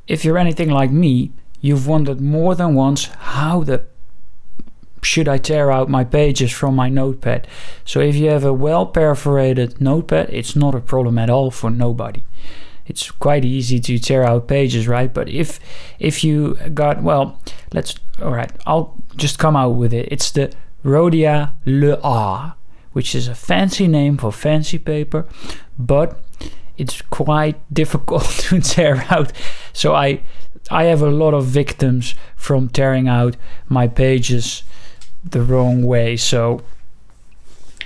if you're anything like me, you've wondered more than once, how the should I tear out my pages from my notepad? So if you have a well perforated notepad, it's not a problem at all for nobody. It's quite easy to tear out pages, right? But if you got, well, I'll just come out with it. It's the Rhodia le R, which is a fancy name for fancy paper, but it's quite difficult to tear out. So I have a lot of victims from tearing out my pages the wrong way. So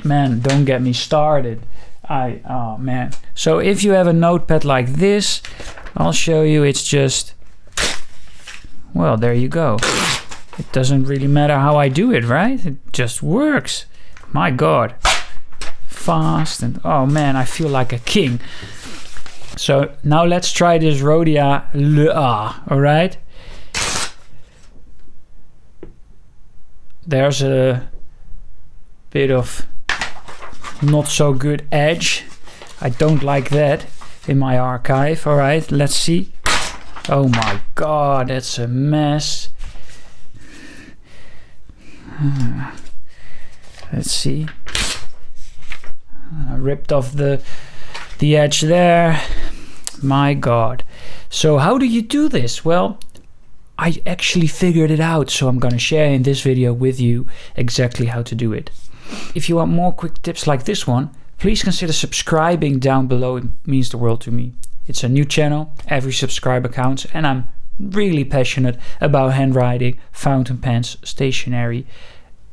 man, don't get me started. Oh man. So if you have a notepad like this, I'll show you. It's just, well, there you go. It doesn't really matter how I do it, right? It just works. My God. Fast, and oh man, I feel like a king. So now let's try this Rhodia le R, all right? There's a bit of not so good edge. I don't like that in my archive. All right, let's see. Oh my God, that's a mess. Let's see. I ripped off the edge there. My God. So how do you do this? Well, I actually figured it out, so I'm gonna share in this video with you exactly how to do it. If you want more quick tips like this one, please consider subscribing down below. It means the world to me. It's a new channel, every subscriber counts, and I'm really passionate about handwriting, fountain pens, stationery.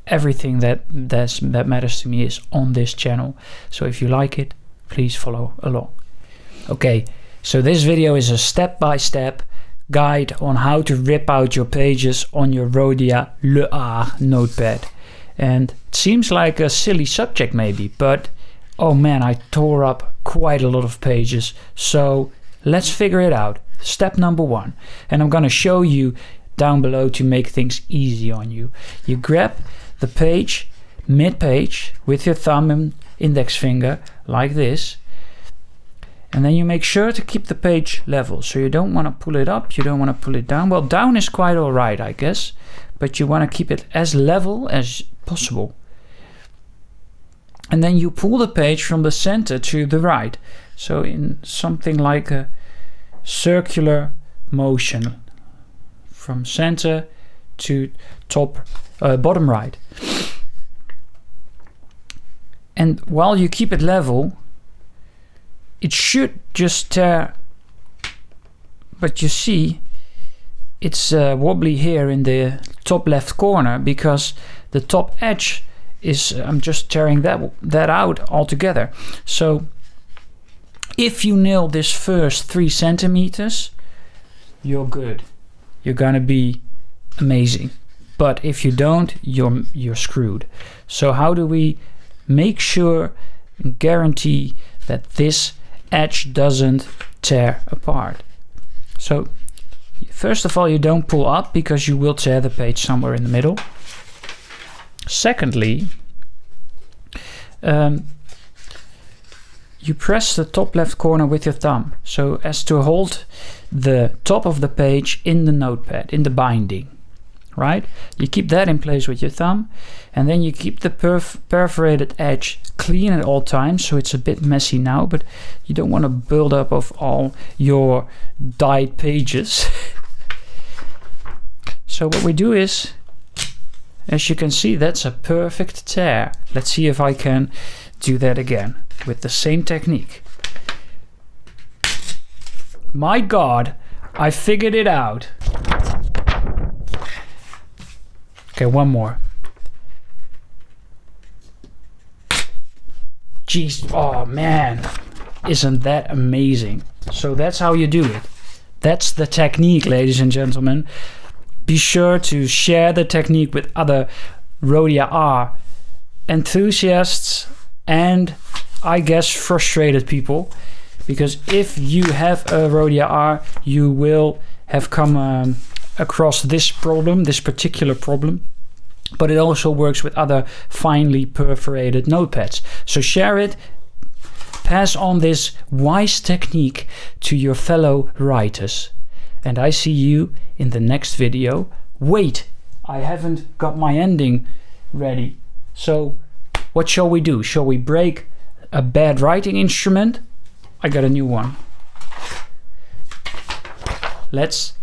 Everything that matters to me is on this channel. So if you like it, please follow along. Okay, so this video is a step-by-step guide on how to rip out your pages on your Rhodia le R notepad. And it seems like a silly subject maybe, but oh man, I tore up quite a lot of pages. So let's figure it out. Step number 1. And I'm gonna show you down below to make things easy on you. You grab the page, mid-page, with your thumb and index finger, like this. And then you make sure to keep the page level. So you don't want to pull it up, you don't want to pull it down. Well, down is quite all right, I guess. But you want to keep it as level as possible. And then you pull the page from the center to the right. So in something like a circular motion. From center to bottom right. And while you keep it level, it should just tear, but you see it's wobbly here in the top left corner because the top edge is, I'm just tearing that out altogether. So if you nail this first 3 centimeters, you're good. You're gonna be amazing. But if you don't, you're screwed. So how do we make sure and guarantee that this edge doesn't tear apart? So first of all, you don't pull up because you will tear the page somewhere in the middle. Secondly, you press the top left corner with your thumb so as to hold the top of the page in the notepad, in the binding, right? You keep that in place with your thumb, and then you keep the perforated edge clean at all times. So it's a bit messy now, but you don't want to build up of all your dyed pages. So what we do is, as you can see, that's a perfect tear. Let's see if I can do that again with the same technique. My God, I figured it out. Okay, one more. Jeez, oh man, isn't that amazing? So that's how you do it. That's the technique, ladies and gentlemen. Be sure to share the technique with other Rhodia R enthusiasts and, I guess, frustrated people. Because if you have a Rhodia R, you will have come across this problem, this particular problem. But it also works with other finely perforated notepads. So share it, pass on this wise technique to your fellow writers. and I see you in the next video. Wait, I haven't got my ending ready. So what shall we do? Shall we break a bad writing instrument? I got a new one. Let's